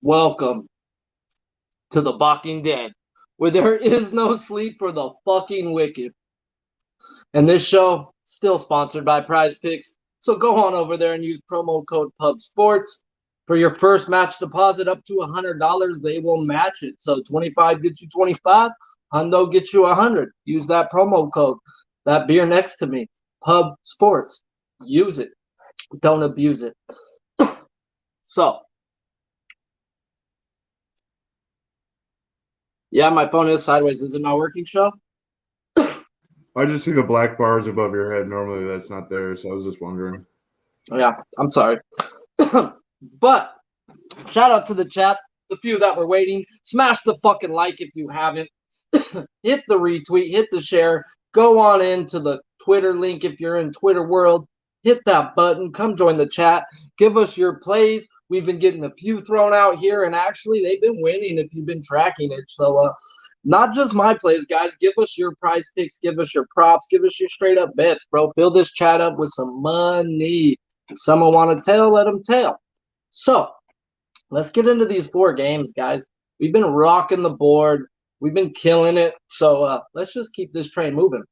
Welcome to the Balking Dead, where there is no sleep for the fucking wicked. And this show still sponsored by Prize Picks, so go on over there and use promo code PUBSPORTS. For your first match deposit up to $100, they will match it. So 25 gets you 25, Hundo gets you 100. Use that promo code. That beer next to me, Pub Sports. Use it. Don't abuse it. So, yeah, my phone is sideways. Is it not working, show? I just see the black bars above your head. Normally that's not there, so I was just wondering. Yeah, I'm sorry. But shout out to the chat, the few that were waiting. Smash the fucking like if you haven't. Hit the retweet, hit the share. Go on into the Twitter link if you're in Twitter world. Hit that button. Come join the chat. Give us your plays. We've been getting a few thrown out here, and actually they've been winning if you've been tracking it. So, not just my plays, guys. Give us your prize picks. Give us your props. Give us your straight up bets, bro. Fill this chat up with some money. If someone want to tell, let them tell. So, let's get into these 4 games, guys. We've been rocking the board. We've been killing it. So, let's just keep this train moving.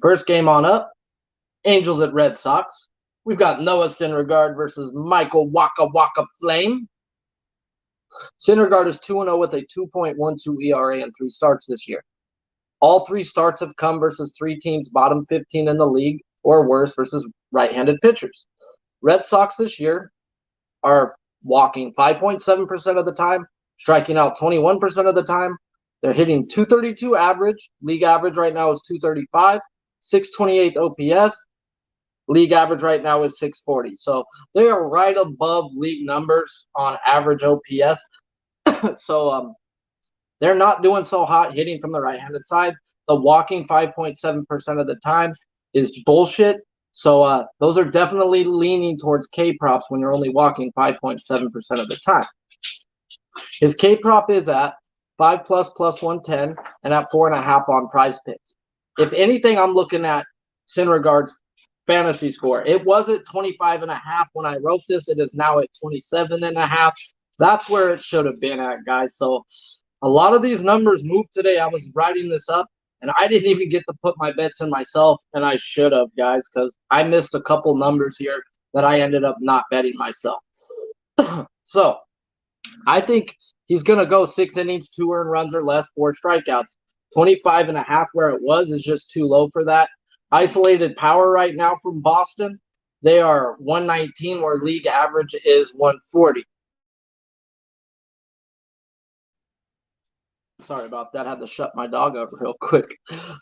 First game on up, Angels at Red Sox. We've got Noah Syndergaard versus Michael Waka Waka Flame. Syndergaard is 2-0 with a 2.12 ERA in 3 starts this year. All 3 starts have come versus 3 teams bottom 15 in the league or worse versus right-handed pitchers. Red Sox this year are walking 5.7% of the time, striking out 21% of the time. They're hitting 232 average. League average right now is 235, 628 OPS. League average right now is 640. So they are right above league numbers on average OPS. So they're not doing so hot hitting from the right-handed side. The walking 5.7% of the time is bullshit. So those are definitely leaning towards K-props when you're only walking 5.7% of the time. His K-prop is at 5+ plus 110 and at 4.5 on Prize Picks. If anything, I'm looking at Syndergaard's fantasy score. It was at 25.5 when I wrote this. It is now at 27.5. That's where it should have been at, guys. So a lot of these numbers moved today. I was writing this up, and I didn't even get to put my bets in myself, and I should have, guys, because I missed a couple numbers here that I ended up not betting myself. So I think he's going to go 6 innings, 2 earned runs or less, 4 strikeouts. 25.5 where it was is just too low for that. Isolated power right now from Boston, they are 119 where league average is 140. Sorry about that. I had to shut my dog up real quick.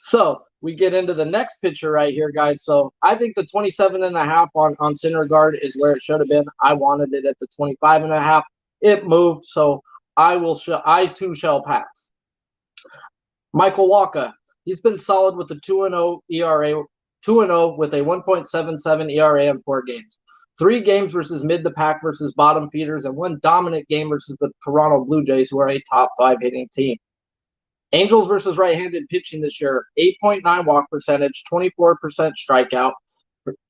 So we get into the next pitcher right here, guys. So I think the 27.5 on Syndergaard is where it should have been. I wanted it at the 25.5. It moved, so I too shall pass. Michael Waka, he's been solid with a 2-0 ERA, 2-0 with a 1.77 ERA in 4 games. 3 games versus mid the pack versus bottom feeders, and 1 dominant game versus the Toronto Blue Jays, who are a top 5 hitting team. Angels versus right-handed pitching this year, 8.9 walk percentage, 24% strikeout,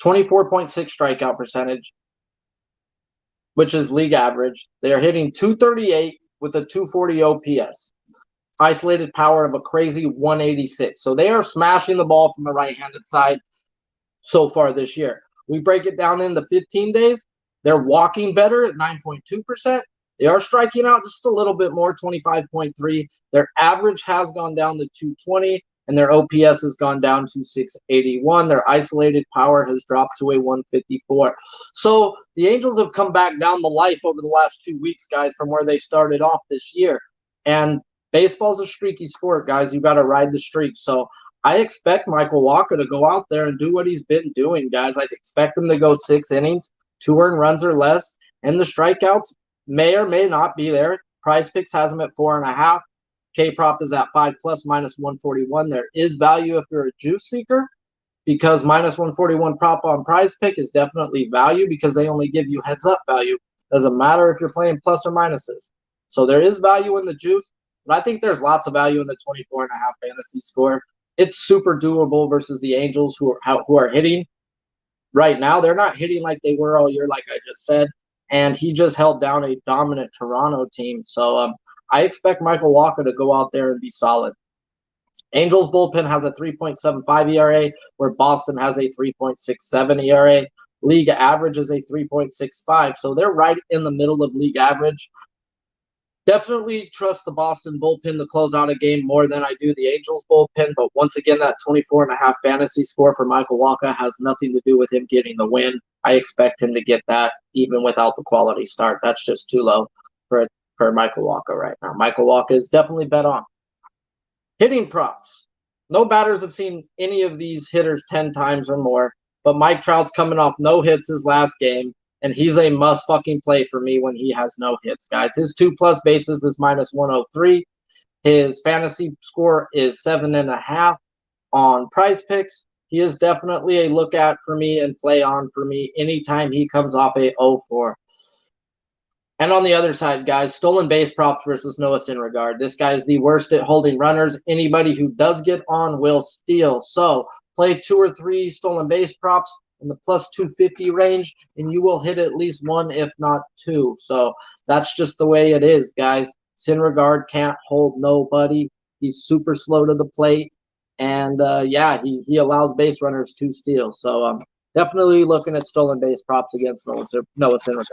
24.6 strikeout percentage, which is league average. They are hitting 238 with a 240 OPS. Isolated power of a crazy 186. So they are smashing the ball from the right-handed side so far this year. We break it down into 15 days. They're walking better at 9.2%. They are striking out just a little bit more, 25.3. Their average has gone down to 220, and their OPS has gone down to 681. Their isolated power has dropped to a 154. So the Angels have come back down the life over the last 2 weeks, guys, from where they started off this year. And baseball's a streaky sport, guys. You got to ride the streak. So I expect Michael Waka to go out there and do what he's been doing, guys. I expect him to go 6 innings, 2 earned runs or less, and the strikeouts may or may not be there. Prize Picks has him at 4.5. K-prop is at 5+ minus 141. There is value if you're a juice seeker, because minus 141 prop on Prize Pick is definitely value because they only give you heads up value. Doesn't matter if you're playing plus or minuses. So there is value in the juice, but I think there's lots of value in the 24.5 fantasy score. It's super doable versus the Angels who are hitting right now. They're not hitting like they were all year, like I just said. and he just held down a dominant Toronto team. So I expect Michael Wacha to go out there and be solid. Angels bullpen has a 3.75 ERA, where Boston has a 3.67 ERA. League average is a 3.65, so they're right in the middle of league average. Definitely trust the Boston bullpen to close out a game more than I do the Angels bullpen, but once again, that 24.5 fantasy score for Michael Wacha has nothing to do with him getting the win. I expect him to get that even without the quality start. That's just too low for Michael Wacha right now. Michael Wacha is definitely bet on. Hitting props. No batters have seen any of these hitters 10 times or more, but Mike Trout's coming off no hits his last game, and he's a must fucking play for me when he has no hits, guys. His 2+ bases is -103. His fantasy score is 7.5 on Prize Picks. He is definitely a look at for me and play on for me anytime he comes off a 0-4. And on the other side, guys, stolen base props versus Noah Syndergaard. This guy is the worst at holding runners. Anybody who does get on will steal. So play 2 or 3 stolen base props in the +250 range, and you will hit at least 1, if not 2. So that's just the way it is, guys. Syndergaard can't hold nobody. He's super slow to the plate. And, he allows base runners to steal. So definitely looking at stolen base props against Noah Syndergaard.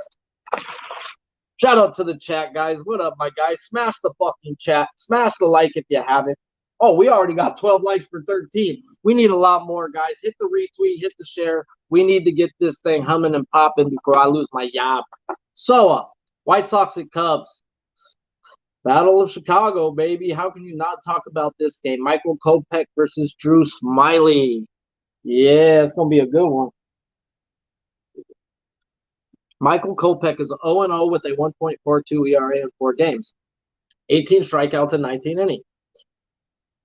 Shout out to the chat, guys. What up, my guys? Smash the fucking chat. Smash the like if you haven't. Oh, we already got 12 likes for 13. We need a lot more, guys. Hit the retweet, hit the share. We need to get this thing humming and popping before I lose my yob. So, White Sox at Cubs. Battle of Chicago, baby. How can you not talk about this game? Michael Kopech versus Drew Smyly. Yeah, it's going to be a good one. Michael Kopech is 0-0 with a 1.42 ERA in 4 games, 18 strikeouts in 19 innings.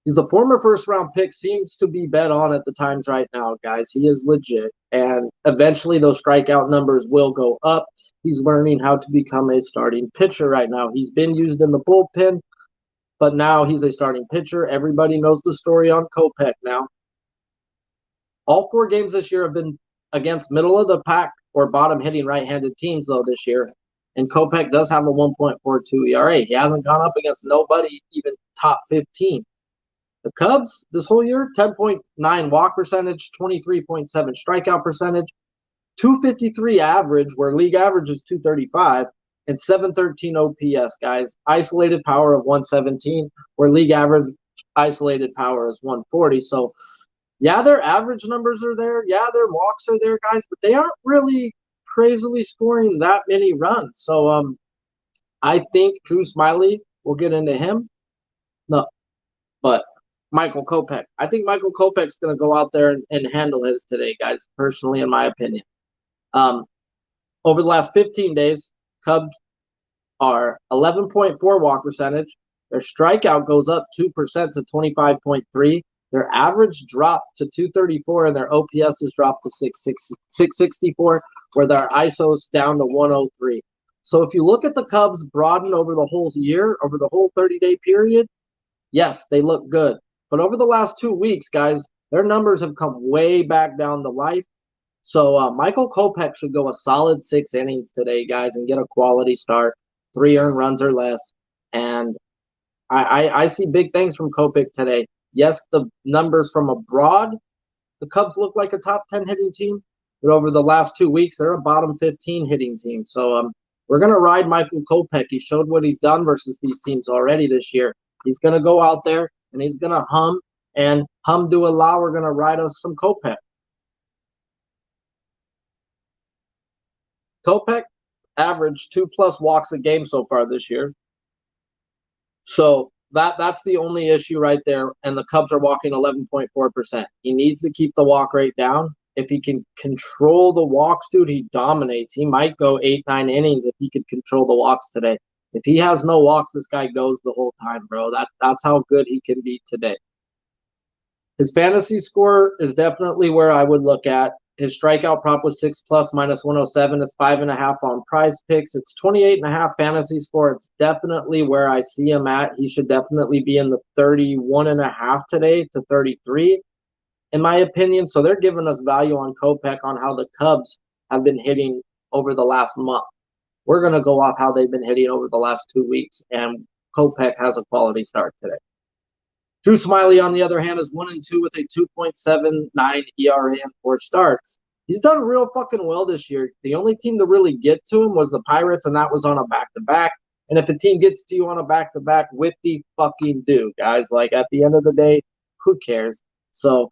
He's the former first-round pick, seems to be bet on at the times right now, guys. He is legit, and eventually those strikeout numbers will go up. He's learning how to become a starting pitcher right now. He's been used in the bullpen, but now he's a starting pitcher. Everybody knows the story on Kopech now. All 4 games this year have been against middle-of-the-pack or bottom-hitting right-handed teams, though, this year. And Kopech does have a 1.42 ERA. He hasn't gone up against nobody, even top 15. The Cubs, this whole year, 10.9 walk percentage, 23.7 strikeout percentage, 253 average, where league average is 235, and 713 OPS, guys. Isolated power of 117, where league average isolated power is 140. So, yeah, their average numbers are there. Yeah, their walks are there, guys, but they aren't really crazily scoring that many runs. So I think Drew Smyly will get into him. No, but Michael Kopech. I think Michael Kopech's going to go out there and handle his today, guys, personally, in my opinion. Over the last 15 days, Cubs are 11.4 walk percentage. Their strikeout goes up 2% to 25.3. Their average dropped to 234, and their OPS has dropped to 664, where their ISO's down to 103. So if you look at the Cubs broaden over the whole year, over the whole 30-day period, yes, they look good. But over the last 2 weeks, guys, their numbers have come way back down to life. So Michael Kopech should go a solid 6 innings today, guys, and get a quality start, 3 earned runs or less. And I see big things from Kopech today. Yes, the numbers from abroad, the Cubs look like a top 10 hitting team, but over the last 2 weeks, they're a bottom 15 hitting team. So we're going to ride Michael Kopech. He showed what he's done versus these teams already this year. He's going to go out there, and he's going to hum, and alhamdulillah, we're going to ride us some Kopech. Kopech averaged 2+ walks a game so far this year. So that's the only issue right there, and the Cubs are walking 11.4%. He needs to keep the walk rate down. If he can control the walks, dude, he dominates. He might go 8-9 innings if he could control the walks today. If he has no walks, this guy goes the whole time, bro. That's how good he can be today. His fantasy score is definitely where I would look at. His strikeout prop was 6+ -107. It's 5.5 on Prize Picks. It's 28.5 fantasy score. It's definitely where I see him at. He should definitely be in the 31.5 today to 33, in my opinion. So they're giving us value on Kopech on how the Cubs have been hitting over the last month. We're going to go off how they've been hitting over the last 2 weeks, and Kopech has a quality start today. Drew Smiley, on the other hand, is 1-2 with a 2.79 ERA in 4 starts. He's done real fucking well this year. The only team to really get to him was the Pirates, and that was on a back-to-back. And if a team gets to you on a back-to-back, whip-de fucking do, guys. Like, at the end of the day, who cares? So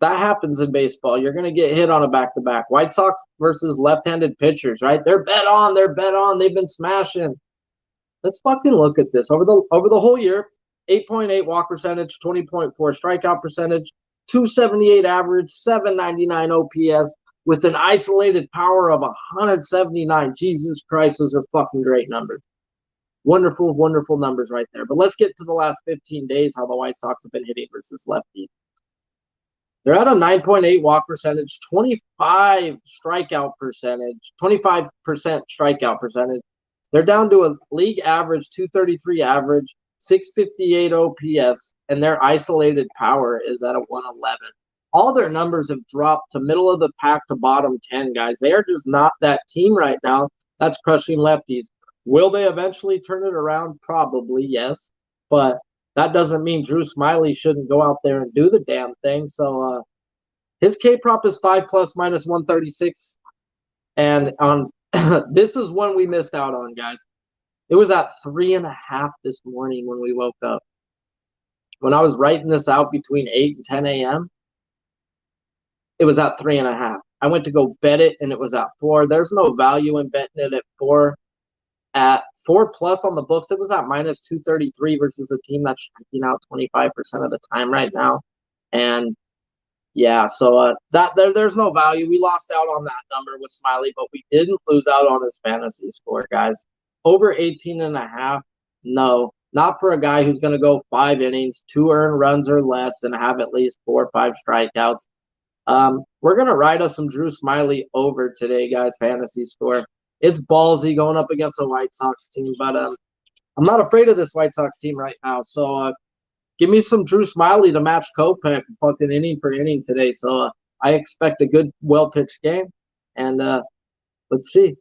that happens in baseball. You're going to get hit on a back-to-back. White Sox versus left-handed pitchers, right? They're bet on. They're bet on. They've been smashing. Let's fucking look at this. Over the whole year, 8.8 walk percentage, 20.4 strikeout percentage, 278 average, 799 OPS with an isolated power of 179. Jesus Christ, those are fucking great numbers. Wonderful, wonderful numbers right there. But let's get to the last 15 days, how the White Sox have been hitting versus lefties. They're at a 9.8 walk percentage, 25 strikeout percentage, 25% strikeout percentage. They're down to a league average, 233 average, 658 OPS, and their isolated power is at a 111. All their numbers have dropped to middle of the pack to bottom 10, guys. They are just not that team right now that's crushing lefties. Will they eventually turn it around? Probably, yes. But that doesn't mean Drew Smiley shouldn't go out there and do the damn thing. So his K-prop is 5 plus minus 136. And on this is one we missed out on, guys. It was at 3.5 this morning when we woke up. When I was writing this out between 8 and 10 a.m., it was at 3.5. I went to go bet it, and it was at 4. There's no value in betting it at 4. At 4 plus on the books, it was at minus 233 versus a team that's striking out 25% of the time right now. And yeah, so there's no value. We lost out on that number with Smiley, but we didn't lose out on his fantasy score, guys. Over 18.5, no. Not for a guy who's going to go 5 innings, 2 earned runs or less, and have at least 4 or 5 strikeouts. We're going to ride us some Drew Smiley over today, guys, fantasy score. It's ballsy going up against a White Sox team, but I'm not afraid of this White Sox team right now. So give me some Drew Smiley to match Kopech fucking inning for inning today. So I expect a good, well-pitched game. And let's see.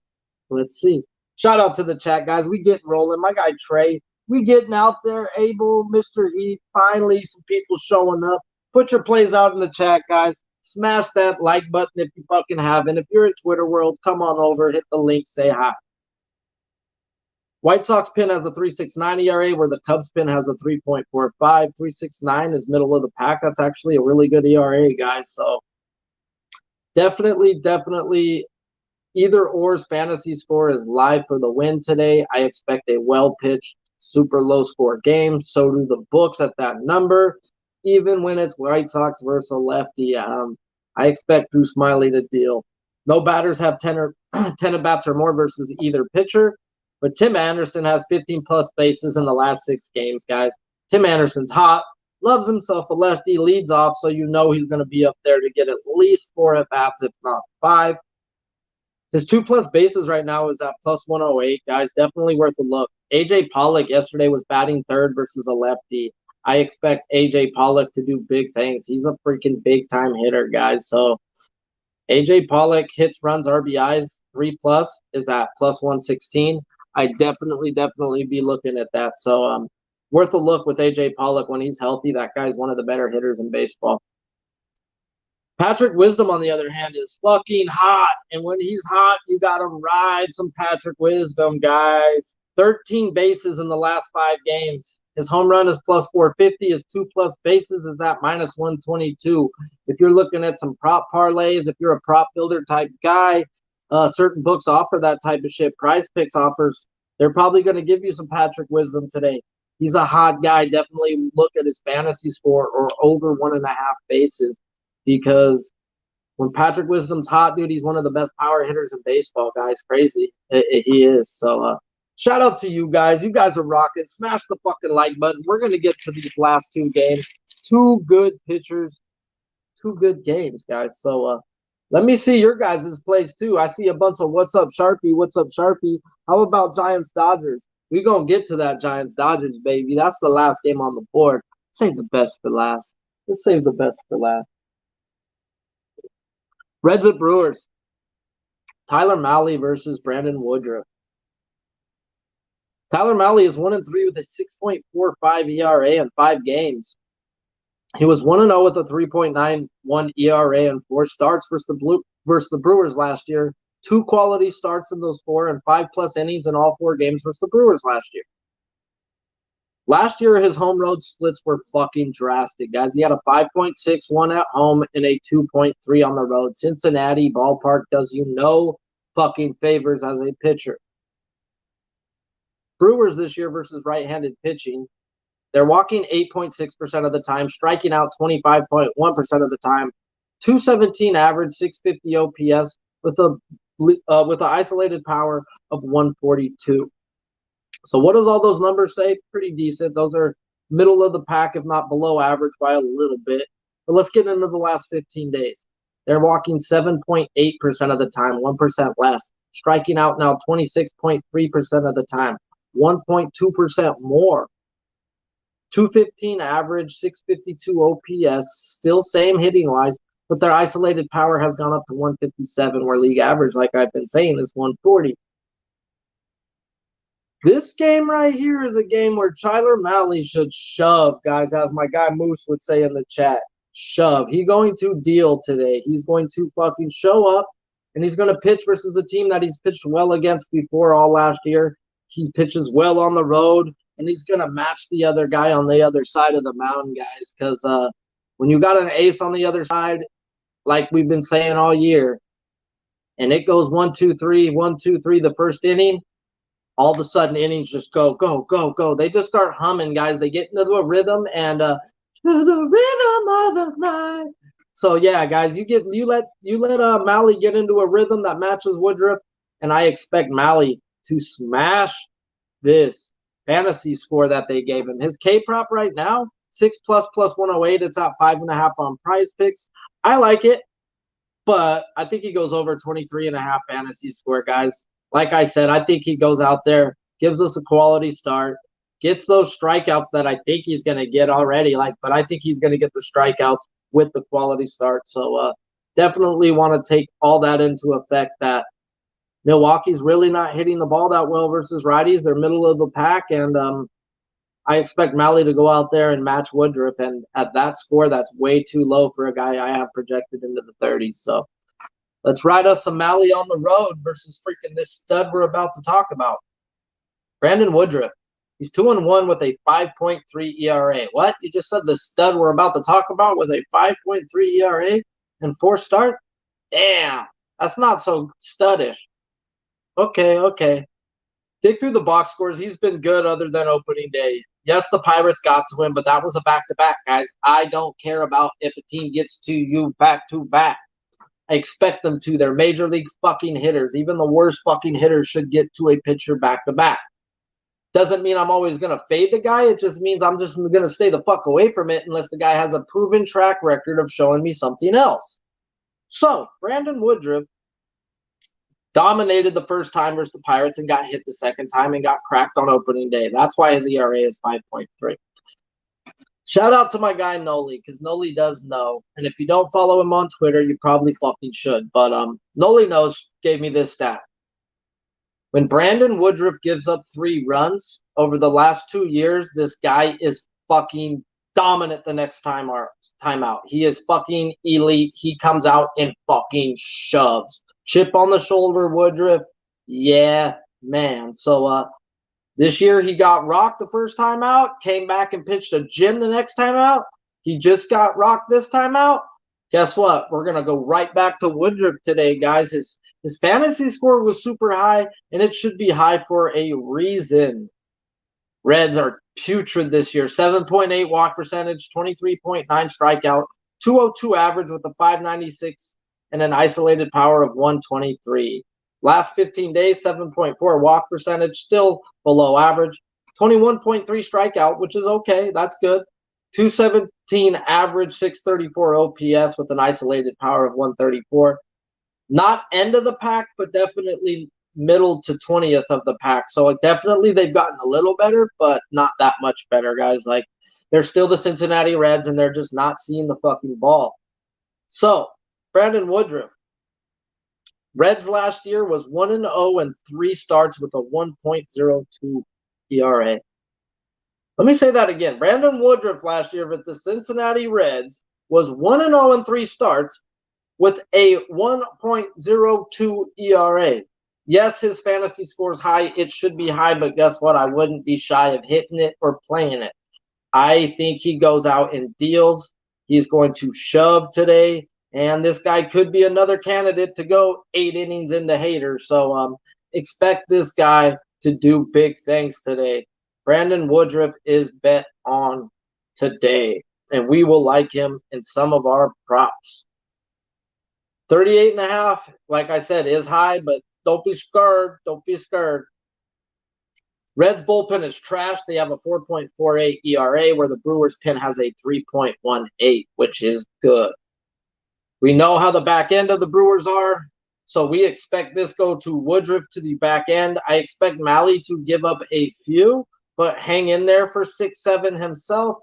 Let's see. Shout out to the chat, guys. We getting rolling. My guy Trey, we getting out there. Abel, Mr. Heat, finally some people showing up. Put your plays out in the chat, guys. Smash that like button if you fucking haven't. If you're in Twitter world, come on over, hit the link, say hi. White Sox pin has a 3.69 ERA, where the Cubs pin has a 3.45. 3.69 is middle of the pack. That's actually a really good ERA, guys. So definitely either or's fantasy score is live for the win today. I expect a well-pitched, super low-score game. So do the books at that number. Even when it's White Sox versus a lefty, I expect Drew Smiley to deal. No batters have 10 at-bats or more versus either pitcher. But Tim Anderson has 15-plus bases in the last 6 games, guys. Tim Anderson's hot, loves himself a lefty, leads off, so you know he's going to be up there to get at least 4 at-bats, if not 5. His 2-plus bases right now is at plus 108, guys. Definitely worth a look. A.J. Pollock yesterday was batting third versus a lefty. I expect A.J. Pollock to do big things. He's a freaking big-time hitter, guys. So A.J. Pollock hits, runs, RBIs, 3-plus is at plus 116. I definitely be looking at that. So worth a look with A.J. Pollock when he's healthy. That guy's one of the better hitters in baseball. Patrick Wisdom, on the other hand, is fucking hot. And when he's hot, you got to ride some Patrick Wisdom, guys. 13 bases in the last 5 games. His home run is plus 450. His 2-plus bases is at minus 122. If you're looking at some prop parlays, if you're a prop builder type guy, certain books offer that type of shit. Prize Picks offers. They're probably going to give you some Patrick Wisdom today. He's a hot guy. Definitely look at his fantasy score or over 1.5 bases, because when Patrick Wisdom's hot, dude, he's one of the best power hitters in baseball, guys. Crazy. He is. So shout out to you guys. You guys are rocking. Smash the fucking like button. We're going to get to these last 2 games. 2 good pitchers. 2 good games, guys. So let me see your guys' plays, too. I see a bunch of what's up, Sharpie? What's up, Sharpie? How about Giants-Dodgers? We're going to get to that Giants-Dodgers, baby. That's the last game on the board. Save the best for last. Let's save the best for last. Reds at Brewers. Tyler Mahle versus Brandon Woodruff. Tyler Mahle is 1-3 with a 6.45 ERA in 5 games. He was 1-0 with a 3.91 ERA in 4 starts versus the Brewers last year. 2 quality starts in those 4 and 5+ innings in all 4 games versus the Brewers last year. Last year, his home road splits were fucking drastic, guys. He had a 5.61 at home and a 2.3 on the road. Cincinnati ballpark does you no fucking favors as a pitcher. Brewers this year versus right-handed pitching, they're walking 8.6% of the time, striking out 25.1% of the time. 217 average, 650 OPS with an isolated power of 142. So what does all those numbers say? Pretty decent. Those are middle of the pack, if not below average by a little bit. But let's get into the last 15 days. They're walking 7.8% of the time, 1% less. Striking out now 26.3% of the time, 1.2% more. 215 average, 652 OPS, still same hitting wise, but their isolated power has gone up to 157, where league average, like I've been saying, is 140. This game right here is a game where Tyler Mahle should shove, guys, as my guy Moose would say in the chat. Shove. He's going to deal today. He's going to fucking show up, and he's going to pitch versus a team that he's pitched well against before all last year. He pitches well on the road, and he's going to match the other guy on the other side of the mountain, guys, because when you got an ace on the other side, like we've been saying all year, and it goes 1-2-3, 1-2-3 the first inning, all of a sudden innings just go, go, go, go. They just start humming, guys. They get into a rhythm and to the rhythm of the night. So yeah, guys, you let Mahle get into a rhythm that matches Woodruff, and I expect Mahle to smash this fantasy score that they gave him. His K prop right now, 6+ plus 108. It's at 5.5 on Prize Picks. I like it, but I think he goes over 23.5 fantasy score, guys. Like I said, I think he goes out there, gives us a quality start, gets those strikeouts that I think he's going to get already. But I think he's going to get the strikeouts with the quality start. So definitely want to take all that into effect that Milwaukee's really not hitting the ball that well versus righties. They're middle of the pack, and I expect Mahle to go out there and match Woodruff. And at that score, that's way too low for a guy I have projected into the 30s. So let's ride us some Mahle on the road versus freaking this stud we're about to talk about. Brandon Woodruff. He's 2-1 with a 5.3 ERA. What? You just said the stud we're about to talk about with a 5.3 ERA and 4 start? Damn. That's not so studdish. Okay. Dig through the box scores. He's been good other than opening day. Yes, the Pirates got to him, but that was a back-to-back, guys. I don't care about if a team gets to you back-to-back. I expect them to. They're major league fucking hitters. Even the worst fucking hitters should get to a pitcher back-to-back. Doesn't mean I'm always going to fade the guy. It just means I'm just going to stay the fuck away from it unless the guy has a proven track record of showing me something else. So, Brandon Woodruff dominated the first time versus the Pirates and got hit the second time and got cracked on opening day. That's why his ERA is 5.3. Shout out to my guy Noli, because Noli does know. And if you don't follow him on Twitter, you probably fucking should. But Noli knows, gave me this stat. When Brandon Woodruff gives up 3 runs over the last 2 years, this guy is fucking dominant the next time out. He is fucking elite. He comes out and fucking shoves. Chip on the shoulder, Woodruff. Yeah, man. So this year he got rocked the first time out, came back and pitched a gem the next time out. He just got rocked this time out. Guess what? We're going to go right back to Woodruff today, guys. His fantasy score was super high, and it should be high for a reason. Reds are putrid this year. 7.8 walk percentage, 23.9 strikeout, 202 average with a 596 and an isolated power of 123. Last 15 days, 7.4 walk percentage, still below average. 21.3 strikeout, which is okay. That's good. 217 average, 634 OPS with an isolated power of 134. Not end of the pack, but definitely middle to 20th of the pack. So definitely they've gotten a little better, but not that much better, guys. They're still the Cincinnati Reds, and they're just not seeing the fucking ball. So, Brandon Woodruff. Reds last year was 1-0 and 3 starts with a 1.02 ERA. Let me say that again. Brandon Woodruff last year with the Cincinnati Reds was 1-0 in 3 starts with a 1.02 ERA. Yes, his fantasy score's high. It should be high, but guess what? I wouldn't be shy of hitting it or playing it. I think he goes out and deals. He's going to shove today, and this guy could be another candidate to go 8 innings into Hater. So expect this guy to do big things today. Brandon Woodruff is bet on today, and we will like him in some of our props. 38.5, like I said, is high, but don't be scared. Don't be scared. Reds bullpen is trash. They have a 4.48 ERA, where the Brewers pen has a 3.18, which is good. We know how the back end of the Brewers are, so we expect this go to Woodruff to the back end. I expect Malley to give up a few, but hang in there for 6-7 himself,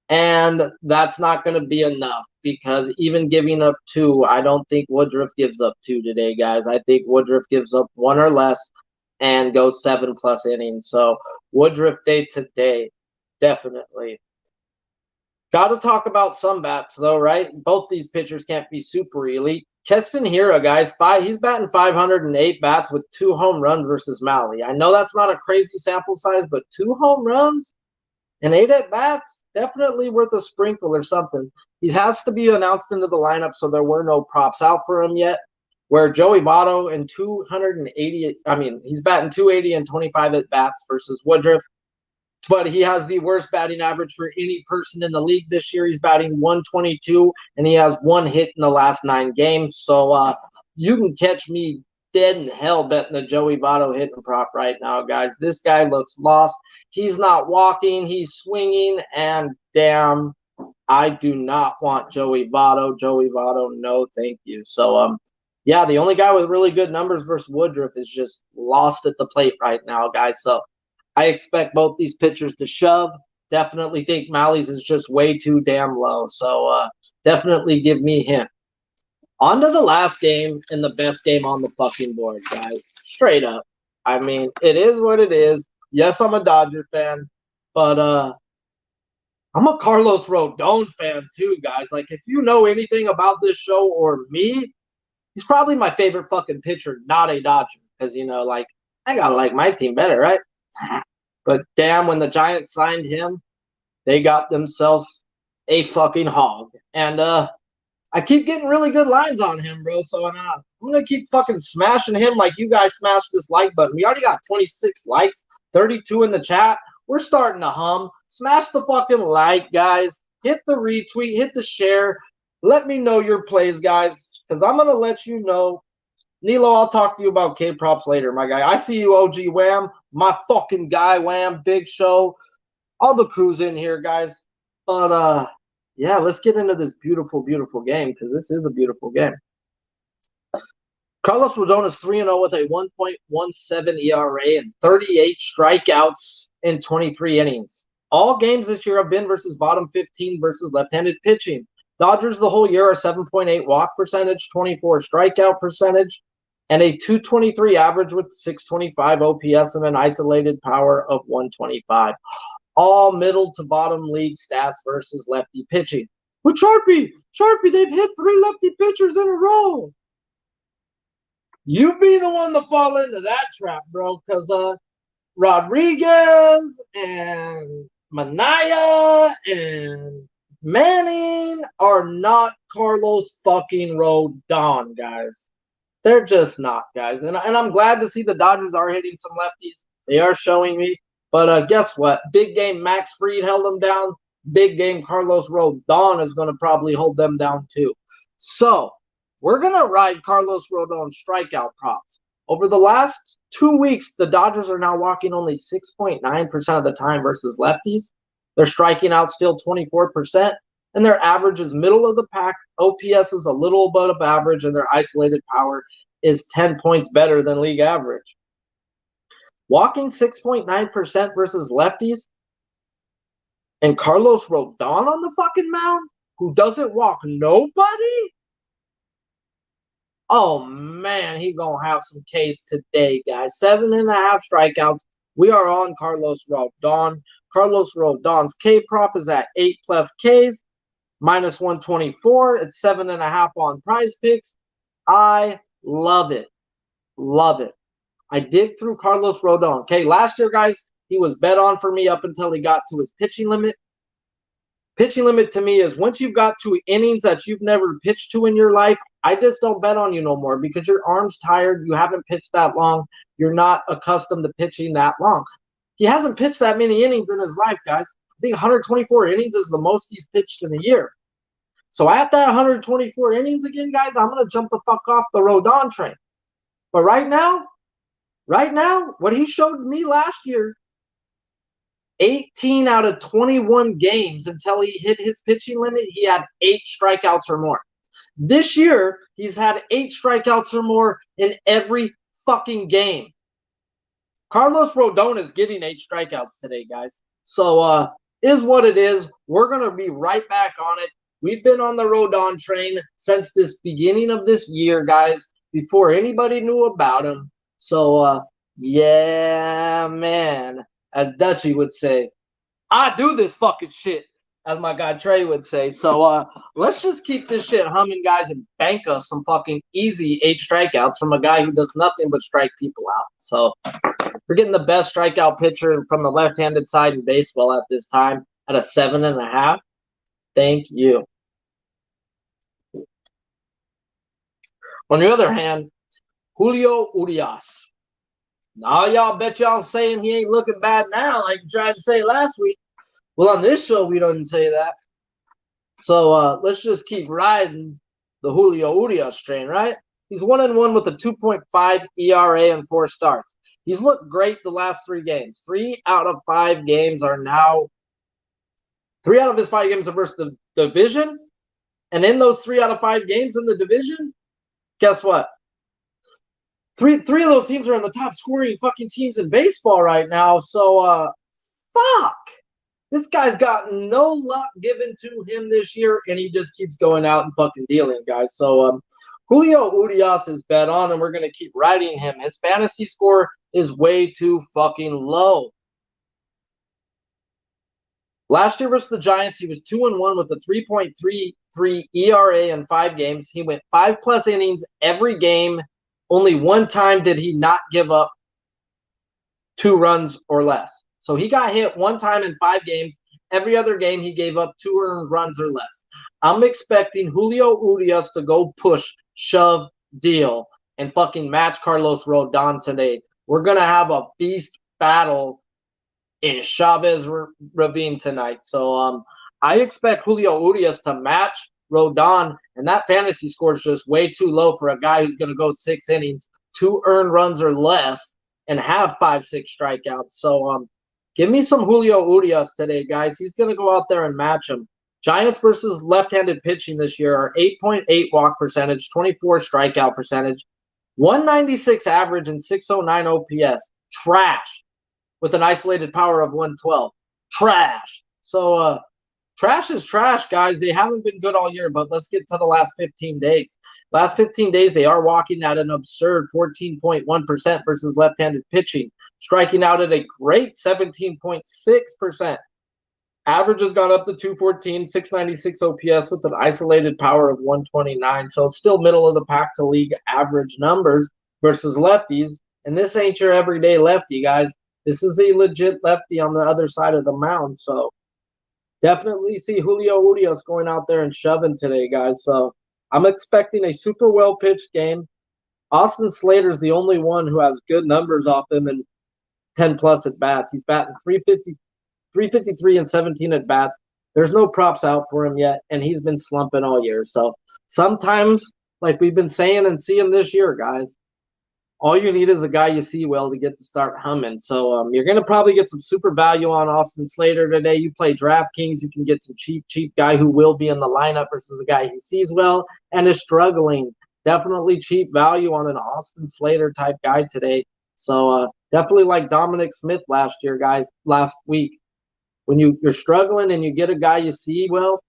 and that's not going to be enough because even giving up 2, I don't think Woodruff gives up 2 today, guys. I think Woodruff gives up 1 or less and goes 7+ innings. So Woodruff day today, definitely. Got to talk about some bats though, right? Both these pitchers can't be super elite. Keston Hiura, guys, he's batting 508 bats with 2 home runs versus Malley. I know that's not a crazy sample size, but 2 home runs and 8 at bats, definitely worth a sprinkle or something. He has to be announced into the lineup, so there were no props out for him yet. Where Joey Votto in 280, he's batting 280 and 25 at bats versus Woodruff, but he has the worst batting average for any person in the league this year. He's batting 122, and he has 1 hit in the last 9 games. So you can catch me dead in hell betting the Joey Votto hitting prop right now, guys. This guy looks lost. He's not walking. He's swinging, and damn, I do not want Joey Votto. Joey Votto, no thank you. So, yeah, the only guy with really good numbers versus Woodruff is just lost at the plate right now, guys. So I expect both these pitchers to shove. Definitely think Malley's is just way too damn low. So definitely give me him. On to the last game and the best game on the fucking board, guys. Straight up. I mean, it is what it is. Yes, I'm a Dodger fan, but I'm a Carlos Rodon fan too, guys. Like, if you know anything about this show or me, he's probably my favorite fucking pitcher, not a Dodger. Because, I gotta like my team better, right? But damn, when the Giants signed him, they got themselves a fucking hog. And I keep getting really good lines on him, bro. So I'm going to keep fucking smashing him like you guys smashed this like button. We already got 26 likes, 32 in the chat. We're starting to hum. Smash the fucking like, guys. Hit the retweet. Hit the share. Let me know your plays, guys, because I'm going to let you know. Nilo, I'll talk to you about K-props later, my guy. I see you, OG Wham. My fucking guy, Wham. Big Show. All the crew's in here, guys. But, yeah, let's get into this beautiful, beautiful game because this is a beautiful game. Carlos Rodon is 3-0 with a 1.17 ERA and 38 strikeouts in 23 innings. All games this year have been versus bottom 15 versus left-handed pitching. Dodgers the whole year are 7.8 walk percentage, 24 strikeout percentage, and a 223 average with 625 OPS and an isolated power of 125. All middle to bottom league stats versus lefty pitching. But Sharpie, they've hit 3 lefty pitchers in a row. You be the one to fall into that trap, bro, because Rodriguez and Manaya and Manning are not Carlos fucking Rodon, guys. They're just not, guys. And I'm glad to see the Dodgers are hitting some lefties. They are showing me. But guess what? Big game Max Fried held them down. Big game Carlos Rodon is going to probably hold them down too. So we're going to ride Carlos Rodon strikeout props. Over the last 2 weeks, the Dodgers are now walking only 6.9% of the time versus lefties. They're striking out still 24%, and their average is middle of the pack. OPS is a little above average, and their isolated power is 10 points better than league average. Walking 6.9% versus lefties, and Carlos Rodon on the fucking mound, who doesn't walk nobody? Oh, man, he going to have some Ks today, guys. 7.5 strikeouts, We are on Carlos Rodon. Carlos Rodon's K prop is at 8+ Ks, minus 124. It's 7.5 on Prize Picks. I love it. Love it. I dig through Carlos Rodon. Okay, last year, guys, he was bet on for me up until he got to his pitching limit. Pitching limit to me is once you've got to innings that you've never pitched to in your life, I just don't bet on you no more because your arm's tired. You haven't pitched that long. You're not accustomed to pitching that long. He hasn't pitched that many innings in his life, guys. I think 124 innings is the most he's pitched in a year. So at that 124 innings again, guys, I'm going to jump the fuck off the Rodon train. But right now, what he showed me last year, 18 out of 21 games until he hit his pitching limit, he had 8 strikeouts or more. This year, he's had 8 strikeouts or more in every fucking game. Carlos Rodon is getting 8 strikeouts today, guys. So, is what it is. We're going to be right back on it. We've been on the Rodon train since this beginning of this year, guys, before anybody knew about him. So, yeah, man. As Dutchie would say, I do this fucking shit, as my guy Trey would say. So let's just keep this shit humming, guys, and bank us some fucking easy 8 strikeouts from a guy who does nothing but strike people out. So we're getting the best strikeout pitcher from the left-handed side in baseball at this time at a 7.5. Thank you. On the other hand, Julio Urias. Now y'all bet y'all saying he ain't looking bad now, like you tried to say last week. Well, on this show, we don't say that. So let's just keep riding the Julio Urias train, right? He's 1-1 with a 2.5 ERA and 4 starts. He's looked great the last 3 games. 3 out of 5 games are now. 3 out of his 5 games are versus the division. And in those 3 out of 5 games in the division, guess what? Three of those teams are in the top scoring fucking teams in baseball right now. So, fuck. This guy's got no luck given to him this year, and he just keeps going out and fucking dealing, guys. So, Julio Urias is bet on, and we're going to keep riding him. His fantasy score is way too fucking low. Last year versus the Giants, he was 2-1 with a 3.33 ERA in 5 games. He went 5+ innings every game. Only one time did he not give up 2 runs or less. So he got hit one time in 5 games. Every other game, he gave up 2 earned runs or less. I'm expecting Julio Urias to go push, shove, deal, and fucking match Carlos Rodon today. We're going to have a beast battle in Chavez Ravine tonight. So I expect Julio Urias to match Rodon, and that fantasy score is just way too low for a guy who's going to go 6 innings, 2 earned runs or less, and have 5-6 strikeouts. So give me some Julio Urias today, guys. He's going to go out there and match him. Giants versus left-handed pitching this year are 8.8 walk percentage, 24 strikeout percentage, 196 average, and 609 OPS. Trash with an isolated power of 112. Trash. So trash is trash, guys. They haven't been good all year, but let's get to the last 15 days. Last 15 days, they are walking at an absurd 14.1% versus left-handed pitching, striking out at a great 17.6%. Average has gone up to 214, 696 OPS with an isolated power of 129. So it's still middle of the pack to league average numbers versus lefties. And this ain't your everyday lefty, guys. This is a legit lefty on the other side of the mound. So definitely see Julio Urias going out there and shoving today, guys. So I'm expecting a super well-pitched game. Austin Slater's the only one who has good numbers off him and 10+ at-bats. He's batting 353 and 17 at-bats. There's no props out for him yet, and he's been slumping all year. So sometimes, like we've been saying and seeing this year, guys, all you need is a guy you see well to get to start humming. So you're going to probably get some super value on Austin Slater today. You play DraftKings, you can get some cheap guy who will be in the lineup versus a guy he sees well and is struggling. Definitely cheap value on an Austin Slater type guy today. So definitely like Dominic Smith last week. When you're struggling and you get a guy you see well,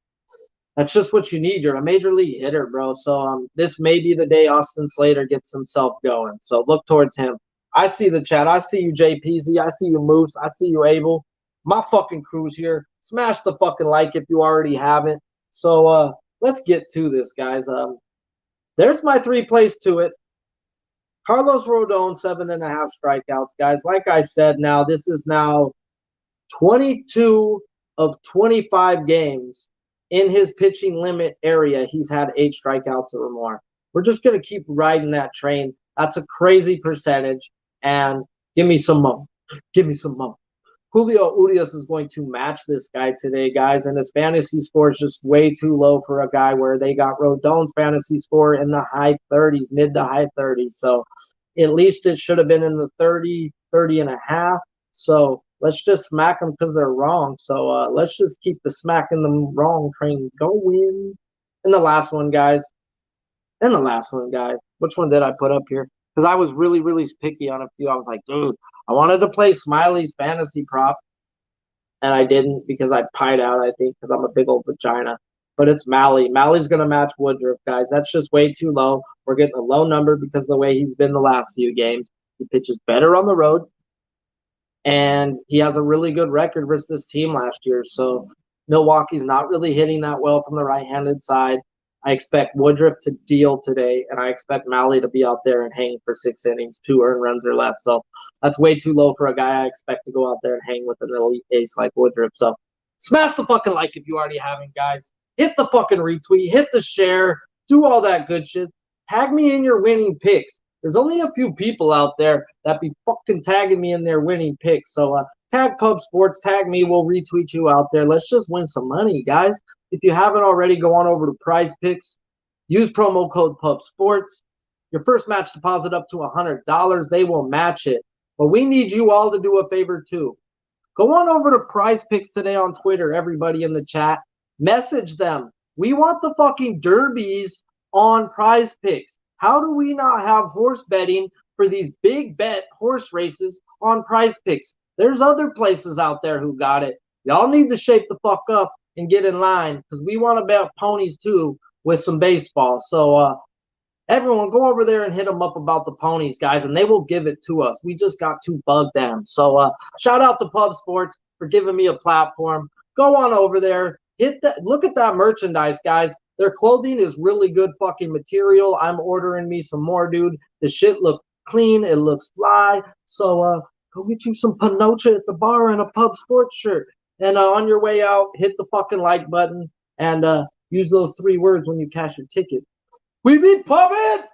that's just what you need. You're a major league hitter, bro. So this may be the day Austin Slater gets himself going. So look towards him. I see the chat. I see you, JPZ. I see you, Moose. I see you, Abel. My fucking crew's here. Smash the fucking like if you already haven't. So let's get to this, guys. There's my 3 plays to it. Carlos Rodon, 7.5 strikeouts, guys. Like I said, now this is now 22 of 25 games in his pitching limit area. He's had 8 strikeouts or more. We're just going to keep riding that train. That's a crazy percentage. And give me some more. Give me some more. Julio Urias is going to match this guy today, guys, and his fantasy score is just way too low for a guy where they got Rodon's fantasy score in the high 30s, mid to high 30s. So at least it should have been in the 30, 30 and a half. So let's just smack them because they're wrong. So let's just keep the smacking them wrong train going. And the last one, guys. Which one did I put up here? Because I was really, really picky on a few. I was like, dude, I wanted to play Smiley's fantasy prop, and I didn't because I pied out, I think, because I'm a big old vagina. But it's Malley. Malley's going to match Woodruff, guys. That's just way too low. We're getting a low number because of the way he's been the last few games. He pitches better on the road, and he has a really good record versus this team last year. So Milwaukee's not really hitting that well from the right-handed side. I expect Woodruff to deal today, and I expect Malley to be out there and hang for 6 innings, 2 earned runs or less. So that's way too low for a guy I expect to go out there and hang with an elite ace like Woodruff. So smash the fucking like if you already haven't, guys. Hit the fucking retweet. Hit the share. Do all that good shit. Tag me in your winning picks. There's only a few people out there that be fucking tagging me in their winning picks. So tag Pub Sports. Tag me. We'll retweet you out there. Let's just win some money, guys. If you haven't already, go on over to Prize Picks. Use promo code PUBSPORTS. Your first match deposit up to $100. They will match it. But we need you all to do a favor too. Go on over to Prize Picks today on Twitter, everybody in the chat. Message them. We want the fucking derbies on Prize Picks. How do we not have horse betting for these big bet horse races on Prize Picks? There's other places out there who got it. Y'all need to shape the fuck up and get in line because we want to bet ponies too with some baseball. So everyone go over there and hit them up about the ponies, guys, and they will give it to us. We just got to bug them. So shout out to Pub Sports for giving me a platform. Go on over there. Hit that. Look at that merchandise, guys. Their clothing is really good fucking material. I'm ordering me some more, dude. The shit looks clean. It looks fly. So go get you some panocha at the bar and a Pub Sports shirt. And on your way out, hit the fucking like button and use those 3 words when you cash your ticket. We be pumping!